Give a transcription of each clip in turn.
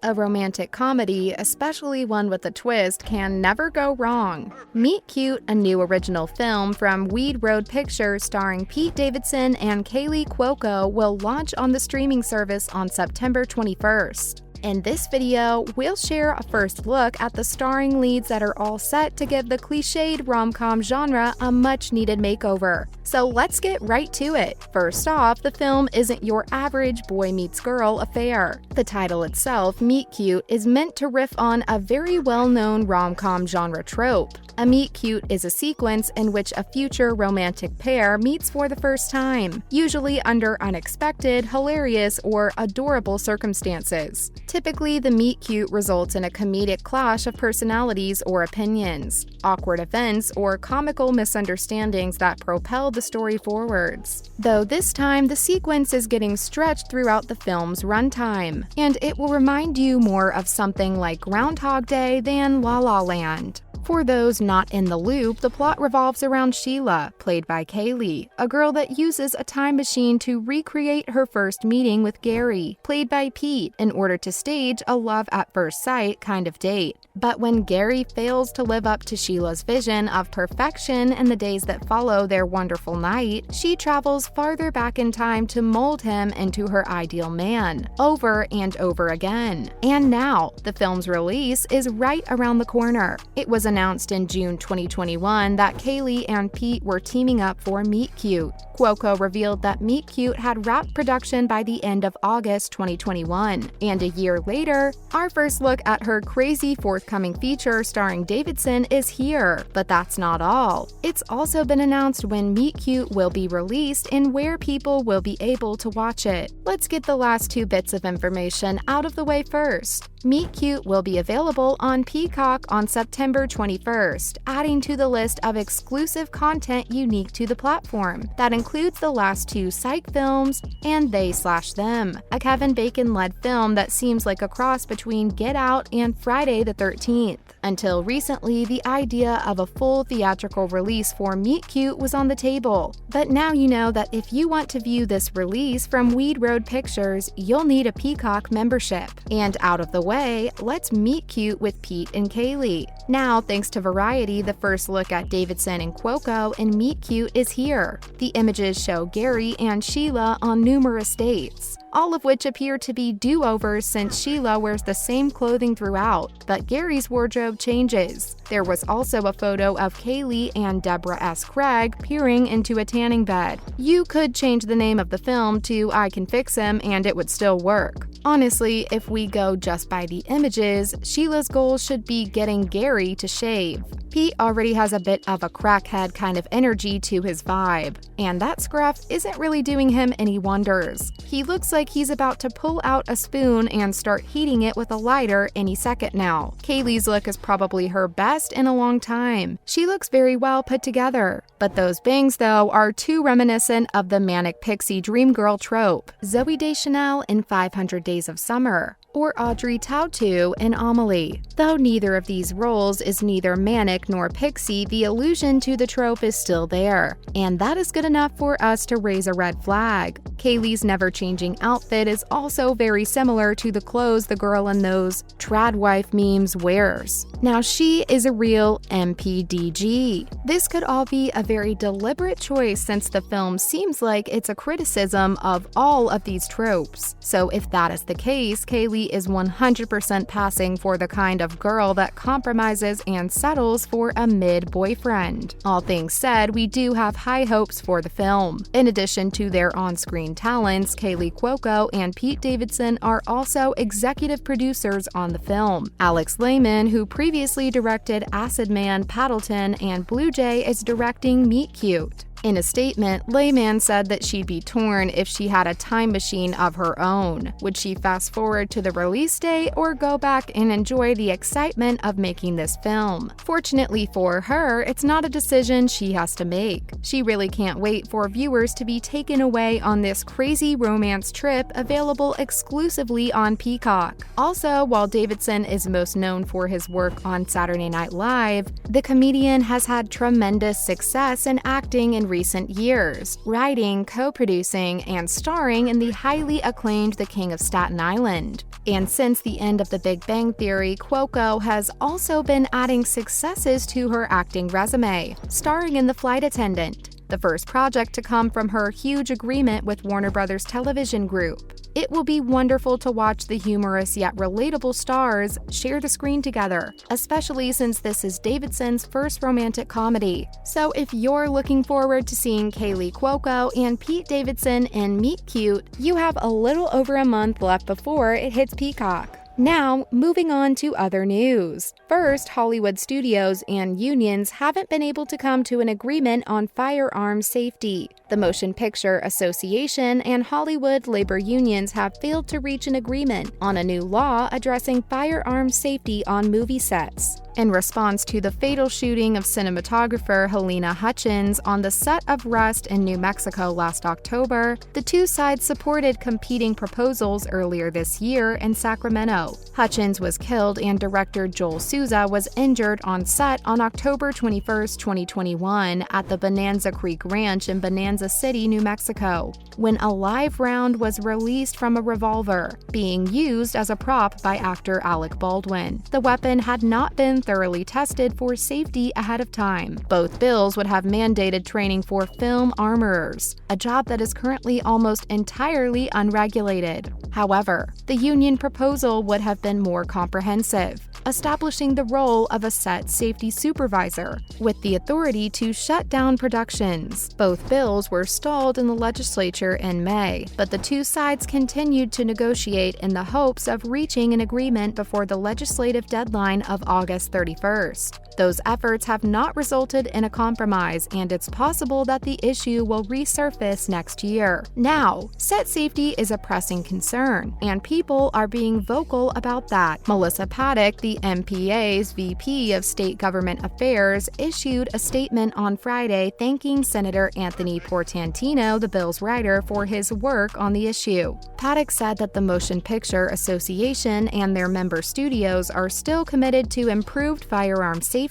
a romantic comedy, especially one with a twist, can never go wrong. Meet Cute, a new original film from Weed Road Pictures starring Pete Davidson and Kaley Cuoco, will launch on the streaming service on September 21st. In this video, we'll share a first look at the starring leads that are all set to give the cliched rom-com genre a much-needed makeover. So let's get right to it. First off, the film isn't your average boy meets girl affair. The title itself, Meet Cute, is meant to riff on a very well-known rom-com genre trope. A meet cute is a sequence in which a future romantic pair meets for the first time, usually under unexpected, hilarious, or adorable circumstances. Typically, the meet cute results in a comedic clash of personalities or opinions, awkward events, or comical misunderstandings that propel the story forwards. Though this time, the sequence is getting stretched throughout the film's runtime, and it will remind you more of something like Groundhog Day than La La Land. For those not in the loop, the plot revolves around Sheila, played by Kaley, a girl that uses a time machine to recreate her first meeting with Gary, played by Pete, in order to stage a love at first sight kind of date. But when Gary fails to live up to Sheila's vision of perfection in the days that follow their wonderful night, she travels farther back in time to mold him into her ideal man, over and over again. And now, the film's release is right around the corner. It was announced in June 2021 that Kaley and Pete were teaming up for Meet Cute. Cuoco revealed that Meet Cute had wrapped production by the end of August 2021. And a year later, our first look at her crazy forthcoming feature starring Davidson is here. But that's not all. It's also been announced when Meet Cute will be released and where people will be able to watch it. Let's get the last two bits of information out of the way first. Meet Cute will be available on Peacock on September 21st, adding to the list of exclusive content unique to the platform. That includes the last two Psych films and They/Them, a Kevin Bacon-led film that seems like a cross between Get Out and Friday the 13th. Until recently, the idea of a full theatrical release for Meet Cute was on the table. But now you know that if you want to view this release from Weed Road Pictures, you'll need a Peacock membership. And out of the way, let's meet Cute with Pete and Kaley. Now, thanks to Variety, the first look at Davidson and Cuoco in Meet Cute is here. The images show Gary and Sheila on numerous dates, all of which appear to be do-overs since Sheila wears the same clothing throughout, but Gary's wardrobe changes. There was also a photo of Kaley and Deborah S. Craig peering into a tanning bed. You could change the name of the film to I Can Fix Him and it would still work. Honestly, if we go just by the images, Sheila's goal should be getting Gary to shave. Pete already has a bit of a crackhead kind of energy to his vibe, and that scruff isn't really doing him any wonders. He looks like he's about to pull out a spoon and start heating it with a lighter any second now. Kaley's look is probably her best in a long time. She looks very well put together. But those bangs, though, are too reminiscent of the manic pixie dream girl trope. Zooey Deschanel in 500 Days of Summer, or Audrey Tautou in Amelie. Though neither of these roles is neither manic nor pixie, the allusion to the trope is still there. And that is good enough for us to raise a red flag. Kaley's never-changing outfit is also very similar to the clothes the girl in those trad wife memes wears. Now she is a real MPDG. This could all be a very deliberate choice since the film seems like it's a criticism of all of these tropes. So if that is the case, Kaley is 100% passing for the kind of girl that compromises and settles for a mid-boyfriend. All things said, we do have high hopes for the film. In addition to their on-screen talents, Kaley Cuoco and Pete Davidson are also executive producers on the film. Alex Lehmann, who previously directed Acid Man, Paddleton, and Blue Jay, is directing Meet Cute. In a statement, Lehmann said that she'd be torn if she had a time machine of her own. Would she fast forward to the release date or go back and enjoy the excitement of making this film? Fortunately for her, it's not a decision she has to make. She really can't wait for viewers to be taken away on this crazy romance trip available exclusively on Peacock. Also, while Davidson is most known for his work on Saturday Night Live, the comedian has had tremendous success in acting in recent years, writing, co-producing, and starring in the highly acclaimed The King of Staten Island. And since the end of The Big Bang Theory, Cuoco has also been adding successes to her acting resume, starring in The Flight Attendant, the first project to come from her huge agreement with Warner Bros. Television Group. It will be wonderful to watch the humorous yet relatable stars share the screen together, especially since this is Davidson's first romantic comedy. So if you're looking forward to seeing Kaley Cuoco and Pete Davidson in Meet Cute, you have a little over a month left before it hits Peacock. Now, moving on to other news. First, Hollywood studios and unions haven't been able to come to an agreement on firearms safety. The Motion Picture Association and Hollywood labor unions have failed to reach an agreement on a new law addressing firearms safety on movie sets. In response to the fatal shooting of cinematographer Helena Hutchins on the set of Rust in New Mexico last October, the two sides supported competing proposals earlier this year in Sacramento. Hutchins was killed and director Joel Souza was injured on set on October 21, 2021 at the Bonanza Creek Ranch in Bonanza City, New Mexico, when a live round was released from a revolver, being used as a prop by actor Alec Baldwin. The weapon had not been thoroughly tested for safety ahead of time. Both bills would have mandated training for film armorers, a job that is currently almost entirely unregulated. However, the union proposal would have been more comprehensive, establishing the role of a set safety supervisor with the authority to shut down productions. Both bills were stalled in the legislature in May, but the two sides continued to negotiate in the hopes of reaching an agreement before the legislative deadline of August 31st. Those efforts have not resulted in a compromise, and it's possible that the issue will resurface next year. Now, set safety is a pressing concern, and people are being vocal about that. Melissa Paddock, the MPA's VP of State Government Affairs, issued a statement on Friday thanking Senator Anthony Portantino, the bill's writer, for his work on the issue. Paddock said that the Motion Picture Association and their member studios are still committed to improved firearm safety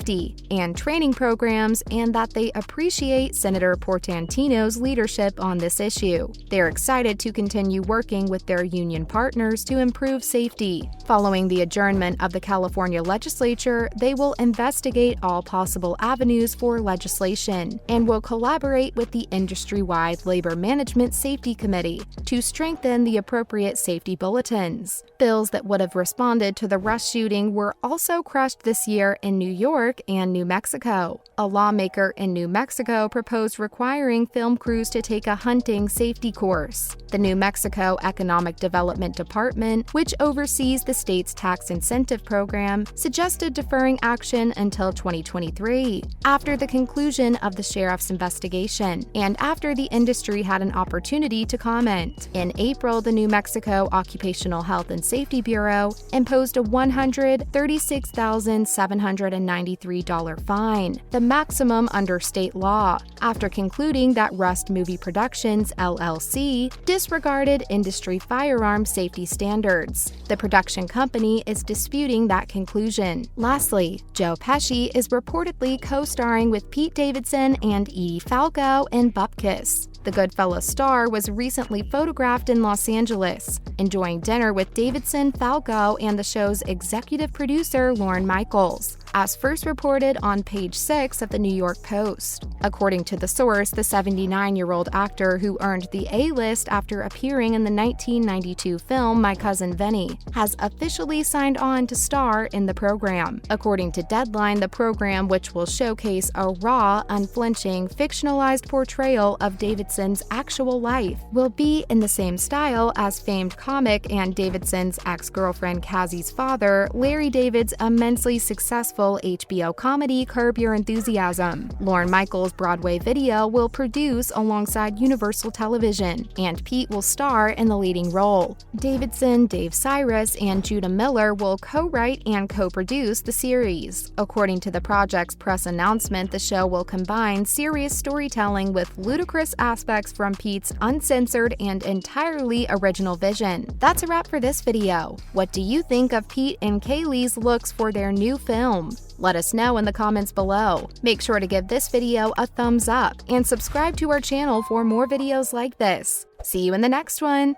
and training programs, and that they appreciate Senator Portantino's leadership on this issue. They're excited to continue working with their union partners to improve safety. Following the adjournment of the California legislature, they will investigate all possible avenues for legislation and will collaborate with the industry-wide Labor Management Safety Committee to strengthen the appropriate safety bulletins. Bills that would have responded to the Rust shooting were also crushed this year in New York and New Mexico. A lawmaker in New Mexico proposed requiring film crews to take a hunting safety course. The New Mexico Economic Development Department, which oversees the state's tax incentive program, suggested deferring action until 2023, after the conclusion of the sheriff's investigation, and after the industry had an opportunity to comment. In April, the New Mexico Occupational Health and Safety Bureau imposed a $136,793 fine, the maximum under state law, after concluding that Rust Movie Productions, LLC, disregarded industry firearm safety standards. The production company is disputing that conclusion. Lastly, Joe Pesci is reportedly co-starring with Pete Davidson and Edie Falco in Bupkis. The Goodfellas star was recently photographed in Los Angeles, enjoying dinner with Davidson, Falco, and the show's executive producer Lorne Michaels, as first reported on page 6 of the New York Post. According to the source, the 79-year-old actor, who earned the A-list after appearing in the 1992 film My Cousin Vinny, has officially signed on to star in the program. According to Deadline, the program, which will showcase a raw, unflinching, fictionalized portrayal of Davidson's actual life, will be in the same style as famed comic and Davidson's ex-girlfriend Cassie's father, Larry David's immensely successful HBO comedy Curb Your Enthusiasm. Lorne Michaels' Broadway video will produce alongside Universal Television, and Pete will star in the leading role. Davidson, Dave Cyrus, and Judah Miller will co-write and co-produce the series. According to the project's press announcement, the show will combine serious storytelling with ludicrous aspects from Pete's uncensored and entirely original vision. That's a wrap for this video. What do you think of Pete and Kaley's looks for their new film? Let us know in the comments below. Make sure to give this video a thumbs up and subscribe to our channel for more videos like this. See you in the next one!